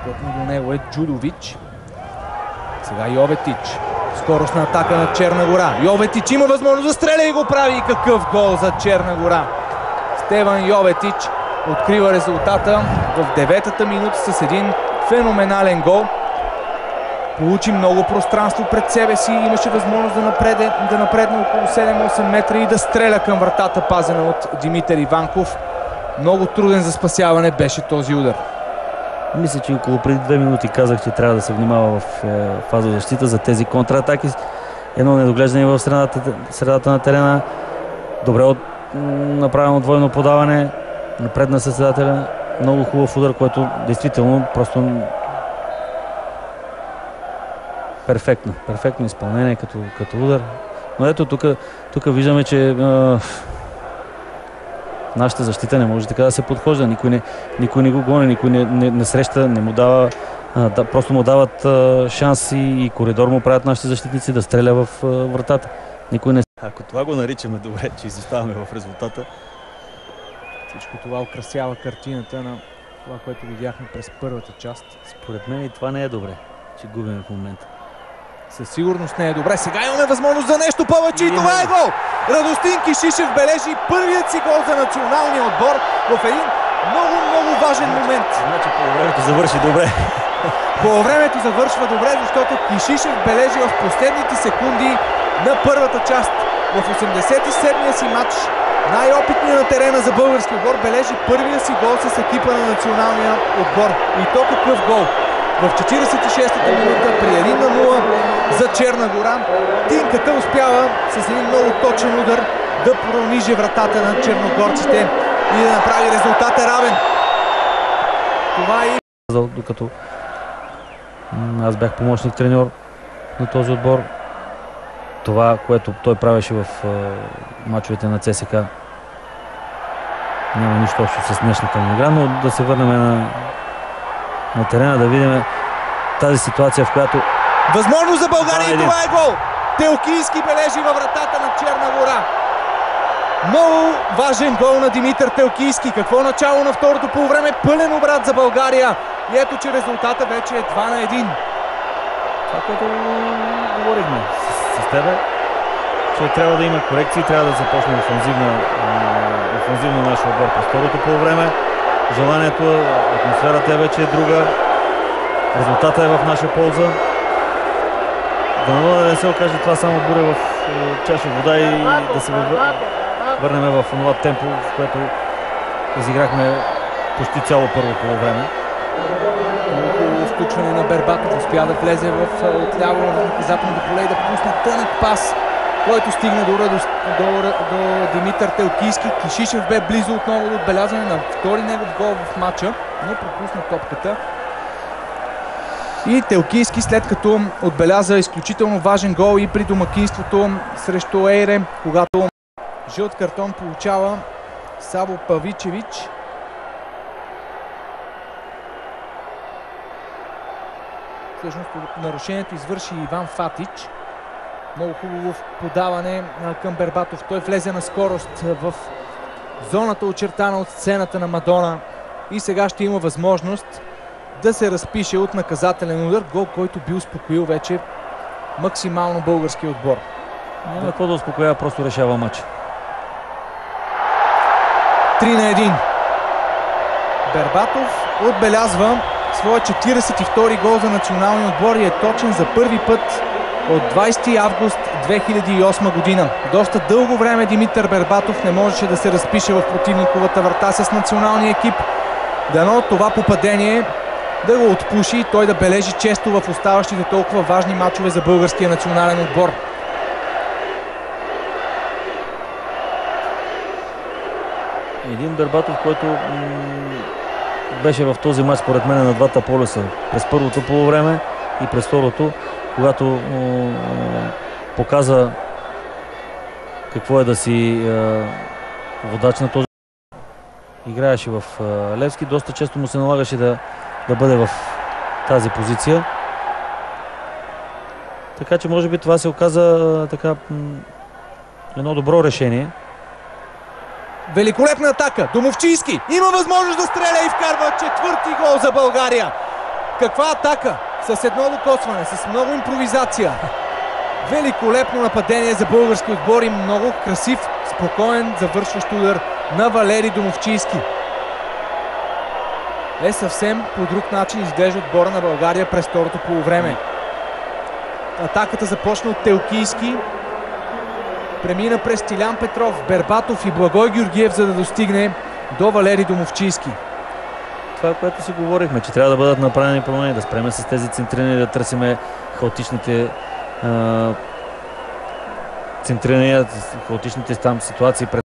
Плътно до него е Джудович. Сега Йоветич. Скоростна атака на Черна гора. Йоветич има възможност да стреля и го прави. И какъв гол за Черна гора! Стеван Йоветич открива резултата в 9-та минута с един феноменален гол. Получи много пространство пред себе си, имаше възможност да напредне около 7-8 метра и да стреля към вратата, пазена от Димитър Иванков. Много труден за спасяване беше този удар. Мисля, че около преди 2 минути казах, че трябва да се внимава в фаза защита за тези контратаки. Едно недоглеждане в средата на терена. Добре направено двойно подаване. Напредна състезателя. Много хубав удар, който действително просто перфектно изпълнение като удар. Но ето тук виждаме, че нашата защита не може така да се подхожда. Никой не го гони, никой не среща, не му дава, просто му дават шанс и коридор му правят нашите защитници да стреля в вратата. Никой не... Ако това го наричаме добре, че изоставаме в резултата. Всичко това украсява картината на това, което видяхме през първата част. Според мен и това не е добре, че губим в момента. Със сигурност не е добре. Сега имаме възможност за нещо повече и това е гол! Радостин Кишишев бележи първият си гол за националния отбор в един много важен момент. Значи полувремето завърши добре. Полувремето завършва добре, защото Кишишев бележи в последните секунди на първата част. В 87-я си матч най-опитният на терена за български отбор бележи първия си гол с екипа на националния отбор. И то какъв гол! В 46-та минута при 1-0 за Черна гора Тинката успява с един много точен удар да прониже вратата на черногорците и да направи резултата равен. Това е... Докато аз бях помощник треньор на този отбор, това, което той правеше в мачовете на ЦСК, няма нищо общо с днешната му игра, но да се върнем на терена, да видим тази ситуация, в която... Възможност за България и това е гол! Телкийски бележи във вратата на Черна гора. Много важен гол на Димитър Телкийски. Какво начало на второто полувреме? Пълен обрат за България. И ето, че резултата вече е 2-1. Това, което говорихме с тебе, че трябва да има корекции, трябва да започне офанзивно нашия отбор през второто полувреме. Желанието, атмосферата вече е друга. Резултата е в наша полза. Да не се окаже това само буря в чаша вода и да се върнем в това темпо, в което изиграхме почти цяло първо полувреме. Много включване на Бербатов, успя да влезе отляво в наказателното поле и да пусне тънък пас, който стигна до Димитър Телкийски. Кишишев бе близо отново до отбелязване на втори негов гол в матча, но пропусна топката. И Телкийски, след като отбеляза изключително важен гол и при домакинството срещу Ейре, когато жълт картон получава Саво Павичевич. Всъщност нарушението извърши Иван Фатич. Много хубаво подаване към Бербатов. Той влезе на скорост в зоната, очертана от сцената на Мадона. И сега ще има възможност да се разпише от наказателен удар. Гол, който би успокоил вече максимално българския отбор. Няма какво да успокоява, просто решава матча. 3-1. Бербатов отбелязва своя 42-ри гол за националния отбор и е точен за първи път от 20 август 2008 година. Доста дълго време Димитър Бербатов не можеше да се разпише в противниковата врата с националния екип. Дано това попадение да го отпуши и той да бележи често в оставащите толкова важни мачове за българския национален отбор. Един Бербатов, който беше в този мач според мен на двата полюса. През първото полувреме и през второто, когато показа какво е да си водач на този. Играеше в Левски, доста често му се налагаше да бъде в тази позиция. Така че може би това се оказа така едно добро решение. Великолепна атака. Домовчийски има възможност да стреля и вкарва четвърти гол за България. Каква атака! С едно докосване, с много импровизация. Великолепно нападение за български отбор и много красив, спокоен завършващ удар на Валери Домовчийски. Съвсем по друг начин изглежда отбора на България през второто полувреме. Атаката започна от Телкийски, премина през Тилян Петров, Бербатов и Благой Георгиев, за да достигне до Валери Домовчийски. Това, което си говорихме, че трябва да бъдат направени промени, да спреме с тези центрирани, да търсиме хаотичните центрирания, хаотичните там ситуации пред